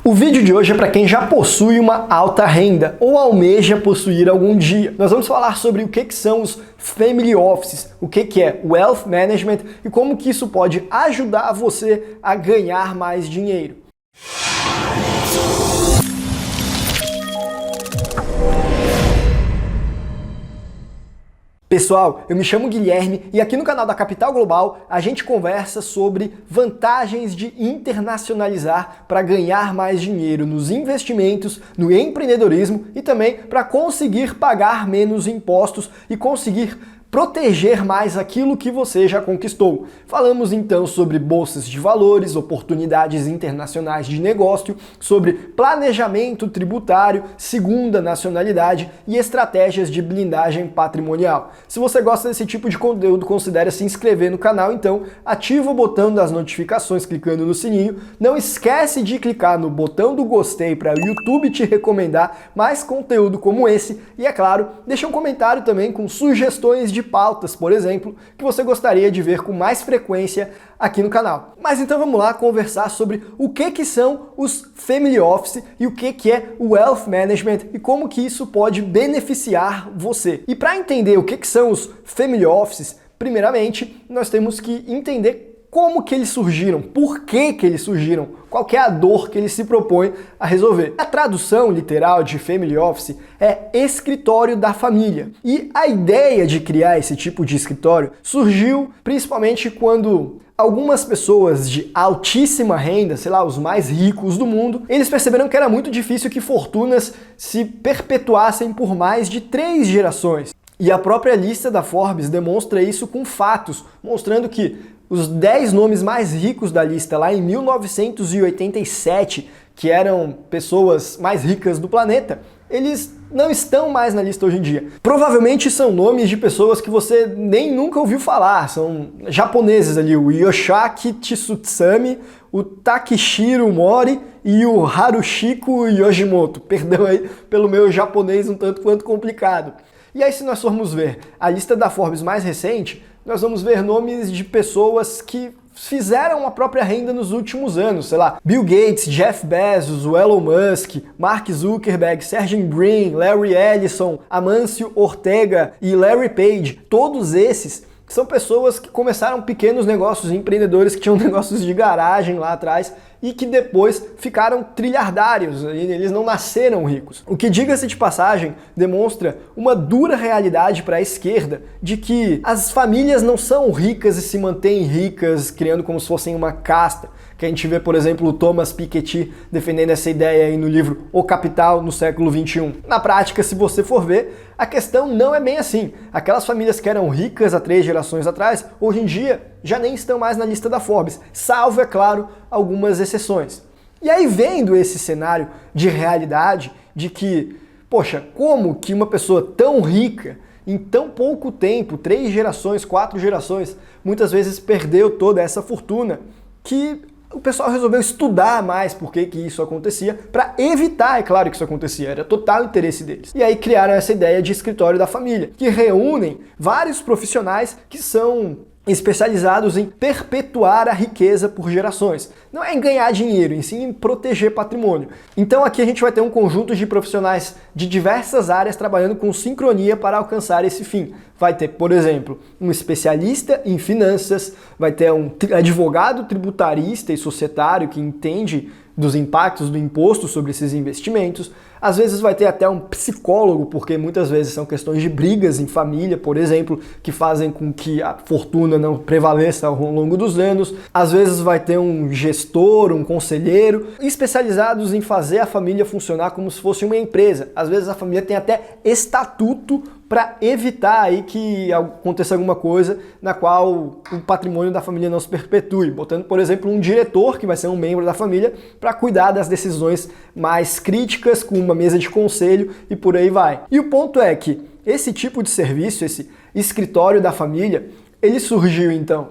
O vídeo de hoje é para quem já possui uma alta renda ou almeja possuir algum dia. Nós vamos falar sobre o que são os Family Offices, o que é Wealth Management e como que isso pode ajudar você a ganhar mais dinheiro. Pessoal, eu me chamo Guilherme e aqui no canal da Capital Global a gente conversa sobre vantagens de internacionalizar para ganhar mais dinheiro nos investimentos, no empreendedorismo e também para conseguir pagar menos impostos e conseguir proteger mais aquilo que você já conquistou. Falamos então sobre bolsas de valores, oportunidades internacionais de negócio, sobre planejamento tributário, segunda nacionalidade e estratégias de blindagem patrimonial. Se você gosta desse tipo de conteúdo, considere se inscrever no canal, então ativa o botão das notificações clicando no sininho. Não esquece de clicar no botão do gostei para o YouTube te recomendar mais conteúdo como esse e, é claro, deixa um comentário também com sugestões de pautas, por exemplo, que você gostaria de ver com mais frequência aqui no canal. Mas então vamos lá conversar sobre o que são os Family Office e o que é o Wealth Management e como que isso pode beneficiar você. E para entender o que são os Family Offices, primeiramente, nós temos que entender como que eles surgiram, por que eles surgiram, qual que é a dor que eles se propõem a resolver. A tradução literal de Family Office é escritório da família. E a ideia de criar esse tipo de escritório surgiu principalmente quando algumas pessoas de altíssima renda, sei lá, os mais ricos do mundo, eles perceberam que era muito difícil que fortunas se perpetuassem por mais de 3 gerações. E a própria lista da Forbes demonstra isso com fatos, mostrando que os 10 nomes mais ricos da lista lá em 1987, que eram pessoas mais ricas do planeta, eles não estão mais na lista hoje em dia. Provavelmente são nomes de pessoas que você nem nunca ouviu falar, são japoneses ali, o Yoshiaki Tsutsumi, o Takeshiro Mori e o Harushiko Yoshimoto. Perdão aí pelo meu japonês um tanto quanto complicado. E aí, se nós formos ver a lista da Forbes mais recente, nós vamos ver nomes de pessoas que fizeram a própria renda nos últimos anos, sei lá, Bill Gates, Jeff Bezos, o Elon Musk, Mark Zuckerberg, Sergey Brin, Larry Ellison, Amancio Ortega e Larry Page. Todos esses são pessoas que começaram pequenos negócios, empreendedores que tinham negócios de garagem lá atrás e que depois ficaram trilhardários, eles não nasceram ricos. O que, diga-se de passagem, demonstra uma dura realidade para a esquerda de que as famílias não são ricas e se mantêm ricas, criando como se fossem uma casta, que a gente vê, por exemplo, o Thomas Piketty defendendo essa ideia aí no livro O Capital no século XXI. Na prática, se você for ver, a questão não é bem assim. Aquelas famílias que eram ricas há 3 gerações atrás, hoje em dia já nem estão mais na lista da Forbes, salvo, é claro, algumas exceções. E aí, vendo esse cenário de realidade, de que, poxa, como que uma pessoa tão rica, em tão pouco tempo, 3 gerações, 4 gerações, muitas vezes perdeu toda essa fortuna, que o pessoal resolveu estudar mais por que isso acontecia, para evitar, é claro que isso acontecia, era total interesse deles. E aí criaram essa ideia de escritório da família, que reúnem vários profissionais que são especializados em perpetuar a riqueza por gerações. Não é em ganhar dinheiro, em sim em proteger patrimônio. Então aqui a gente vai ter um conjunto de profissionais de diversas áreas trabalhando com sincronia para alcançar esse fim. Vai ter, por exemplo, um especialista em finanças, vai ter um advogado tributarista e societário que entende dos impactos do imposto sobre esses investimentos. Às vezes vai ter até um psicólogo, porque muitas vezes são questões de brigas em família, por exemplo, que fazem com que a fortuna não prevaleça ao longo dos anos. Às vezes vai ter um gestor, um conselheiro, especializados em fazer a família funcionar como se fosse uma empresa. Às vezes a família tem até estatuto para evitar aí que aconteça alguma coisa na qual o patrimônio da família não se perpetue, botando, por exemplo, um diretor, que vai ser um membro da família, para cuidar das decisões mais críticas, com uma mesa de conselho e por aí vai. E o ponto é que esse tipo de serviço, esse escritório da família, ele surgiu então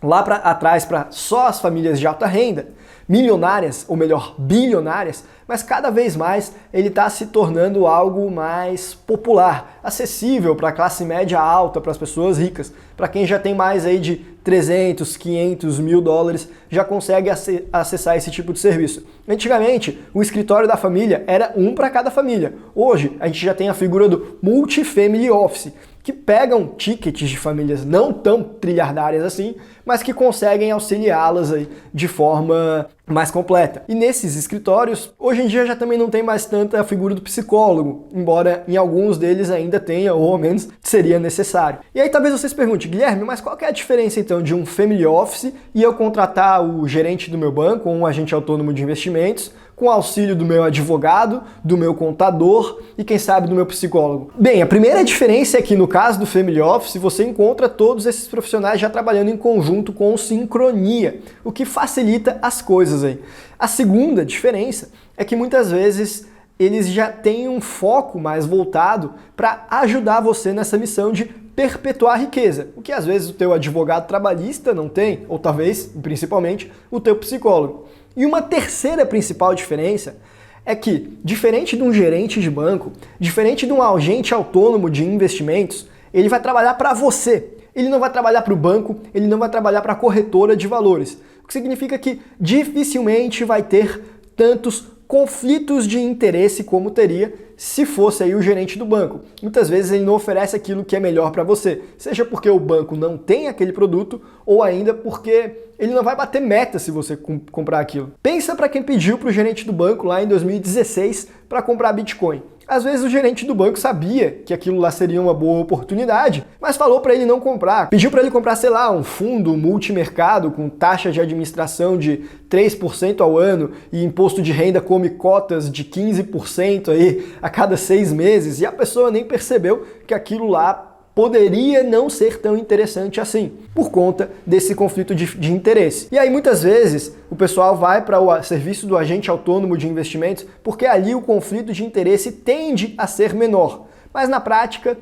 lá atrás para só as famílias de alta renda, milionárias, ou melhor, bilionárias, mas cada vez mais ele está se tornando algo mais popular. acessível para a classe média alta, para as pessoas ricas. Para quem já tem mais aí de 300, 500, $1.000, já consegue acessar esse tipo de serviço. Antigamente, o escritório da família era um para cada família. Hoje, a gente já tem a figura do Multi-Family Office, que pegam tickets de famílias não tão trilhardárias assim, mas que conseguem auxiliá-las aí de forma mais completa. E nesses escritórios, hoje em dia já também não tem mais tanta a figura do psicólogo, embora em alguns deles ainda tenha, ou ao menos seria necessário. E aí talvez você se pergunte, Guilherme, mas qual que é a diferença então de um family office e eu contratar o gerente do meu banco ou um agente autônomo de investimentos com auxílio do meu advogado, do meu contador e quem sabe do meu psicólogo? Bem, a primeira diferença é que no caso do family office você encontra todos esses profissionais já trabalhando em conjunto com sincronia, o que facilita as coisas aí. A segunda diferença é que muitas vezes eles já têm um foco mais voltado para ajudar você nessa missão de perpetuar a riqueza, o que às vezes o teu advogado trabalhista não tem, ou talvez, principalmente, o teu psicólogo. E uma terceira principal diferença é que, diferente de um gerente de banco, diferente de um agente autônomo de investimentos, ele vai trabalhar para você. Ele não vai trabalhar para o banco, ele não vai trabalhar para a corretora de valores. O que significa que dificilmente vai ter tantos conflitos de interesse como teria se fosse aí o gerente do banco. Muitas vezes ele não oferece aquilo que é melhor para você, seja porque o banco não tem aquele produto ou ainda porque ele não vai bater meta se você comprar aquilo. Pensa para quem pediu para o gerente do banco lá em 2016 para comprar Bitcoin. Às vezes o gerente do banco sabia que aquilo lá seria uma boa oportunidade, mas falou para ele não comprar. Pediu para ele comprar, sei lá, um fundo multimercado com taxa de administração de 3% ao ano e imposto de renda come cotas de 15% aí a cada 6 meses, e a pessoa nem percebeu que aquilo lá poderia não ser tão interessante assim, por conta desse conflito de interesse. E aí muitas vezes o pessoal vai para o serviço do agente autônomo de investimentos porque ali o conflito de interesse tende a ser menor, mas na prática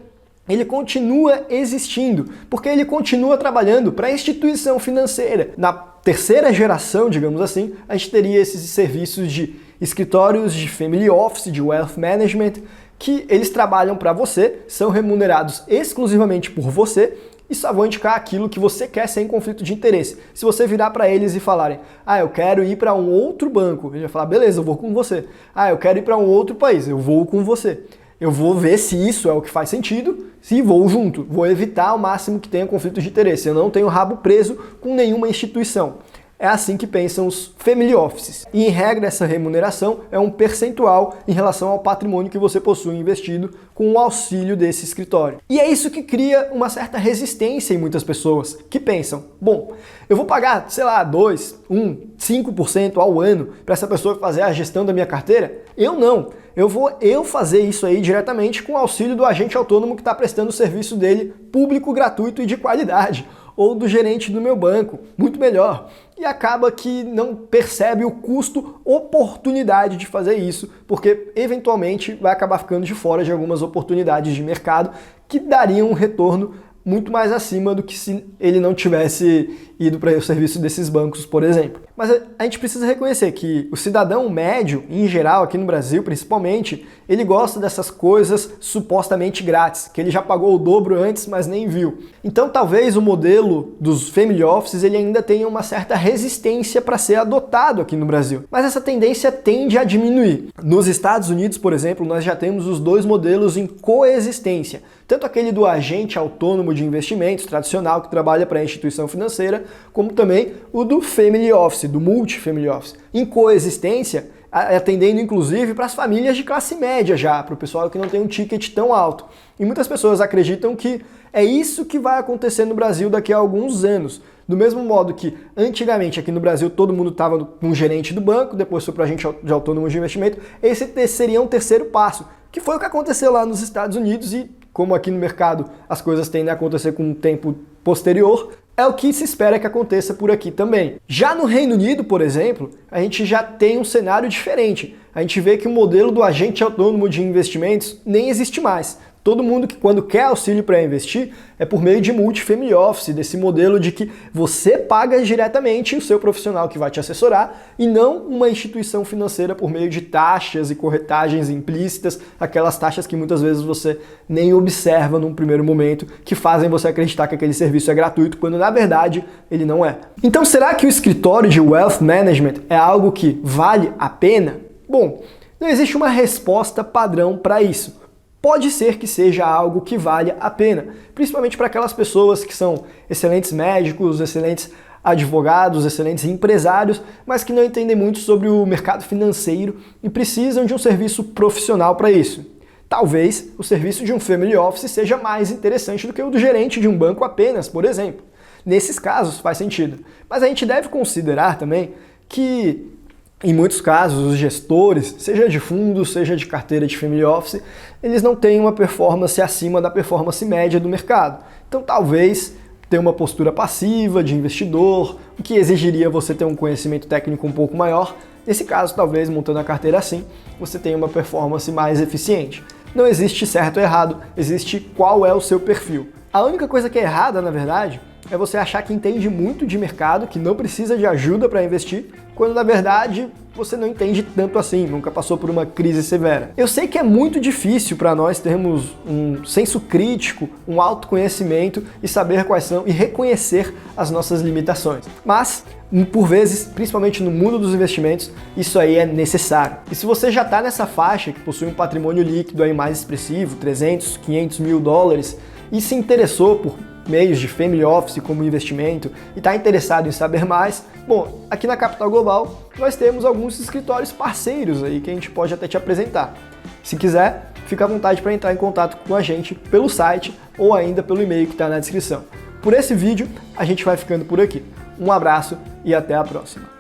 ele continua existindo, porque ele continua trabalhando para a instituição financeira. Na terceira geração, digamos assim, a gente teria esses serviços de escritórios de family office, de wealth management, que eles trabalham para você, são remunerados exclusivamente por você e só vão indicar aquilo que você quer sem conflito de interesse. Se você virar para eles e falarem, eu quero ir para um outro banco, ele vai falar, beleza, eu vou com você. Eu quero ir para um outro país, eu vou com você. Eu vou ver se isso é o que faz sentido, se vou junto. Vou evitar ao máximo que tenha conflito de interesse. Eu não tenho rabo preso com nenhuma instituição. É assim que pensam os family offices. E em regra, essa remuneração é um percentual em relação ao patrimônio que você possui investido com o auxílio desse escritório. E é isso que cria uma certa resistência em muitas pessoas que pensam, bom, eu vou pagar, sei lá, 2, 1, 5% ao ano para essa pessoa fazer a gestão da minha carteira? Eu não. Eu vou fazer isso aí diretamente com o auxílio do agente autônomo que está prestando o serviço dele público, gratuito e de qualidade. Ou do gerente do meu banco, muito melhor. E acaba que não percebe o custo, oportunidade de fazer isso, porque eventualmente vai acabar ficando de fora de algumas oportunidades de mercado que dariam um retorno muito mais acima do que se ele não tivesse ido para o serviço desses bancos, por exemplo. Mas a gente precisa reconhecer que o cidadão médio, em geral, aqui no Brasil principalmente, ele gosta dessas coisas supostamente grátis, que ele já pagou o dobro antes, mas nem viu. Então talvez o modelo dos family offices ele ainda tenha uma certa resistência para ser adotado aqui no Brasil. Mas essa tendência tende a diminuir. Nos Estados Unidos, por exemplo, nós já temos os dois modelos em coexistência. Tanto aquele do agente autônomo de investimentos tradicional que trabalha para a instituição financeira, como também o do family office, do multi-family office. Em coexistência, atendendo inclusive para as famílias de classe média já, para o pessoal que não tem um ticket tão alto. E muitas pessoas acreditam que é isso que vai acontecer no Brasil daqui a alguns anos. Do mesmo modo que antigamente aqui no Brasil todo mundo estava com um gerente do banco, depois foi para agente de autônomo de investimento, esse seria um terceiro passo, que foi o que aconteceu lá nos Estados Unidos e como aqui no mercado as coisas tendem a acontecer com um tempo posterior, é o que se espera que aconteça por aqui também. Já no Reino Unido, por exemplo, a gente já tem um cenário diferente. A gente vê que o modelo do agente autônomo de investimentos nem existe mais. Todo mundo que quando quer auxílio para investir é por meio de multifamily office, desse modelo de que você paga diretamente o seu profissional que vai te assessorar e não uma instituição financeira por meio de taxas e corretagens implícitas, aquelas taxas que muitas vezes você nem observa num primeiro momento, que fazem você acreditar que aquele serviço é gratuito, quando na verdade ele não é. Então será que o escritório de Wealth Management é algo que vale a pena? Bom, não existe uma resposta padrão para isso. Pode ser que seja algo que valha a pena, principalmente para aquelas pessoas que são excelentes médicos, excelentes advogados, excelentes empresários, mas que não entendem muito sobre o mercado financeiro e precisam de um serviço profissional para isso. Talvez o serviço de um family office seja mais interessante do que o do gerente de um banco apenas, por exemplo. Nesses casos faz sentido, mas a gente deve considerar também que em muitos casos, os gestores, seja de fundo, seja de carteira de family office, eles não têm uma performance acima da performance média do mercado. Então, talvez ter uma postura passiva de investidor, o que exigiria você ter um conhecimento técnico um pouco maior. Nesse caso, talvez, montando a carteira assim, você tenha uma performance mais eficiente. Não existe certo ou errado, existe qual é o seu perfil. A única coisa que é errada, na verdade, é você achar que entende muito de mercado, que não precisa de ajuda para investir, quando na verdade você não entende tanto assim, nunca passou por uma crise severa. Eu sei que é muito difícil para nós termos um senso crítico, um autoconhecimento e saber quais são e reconhecer as nossas limitações. Mas, por vezes, principalmente no mundo dos investimentos, isso aí é necessário. E se você já está nessa faixa, que possui um patrimônio líquido aí mais expressivo, 300, 500 mil dólares, e se interessou por meios de family office como investimento e está interessado em saber mais, bom, aqui na Capital Global nós temos alguns escritórios parceiros aí que a gente pode até te apresentar. Se quiser, fica à vontade para entrar em contato com a gente pelo site ou ainda pelo e-mail que está na descrição. Por esse vídeo, a gente vai ficando por aqui. Um abraço e até a próxima.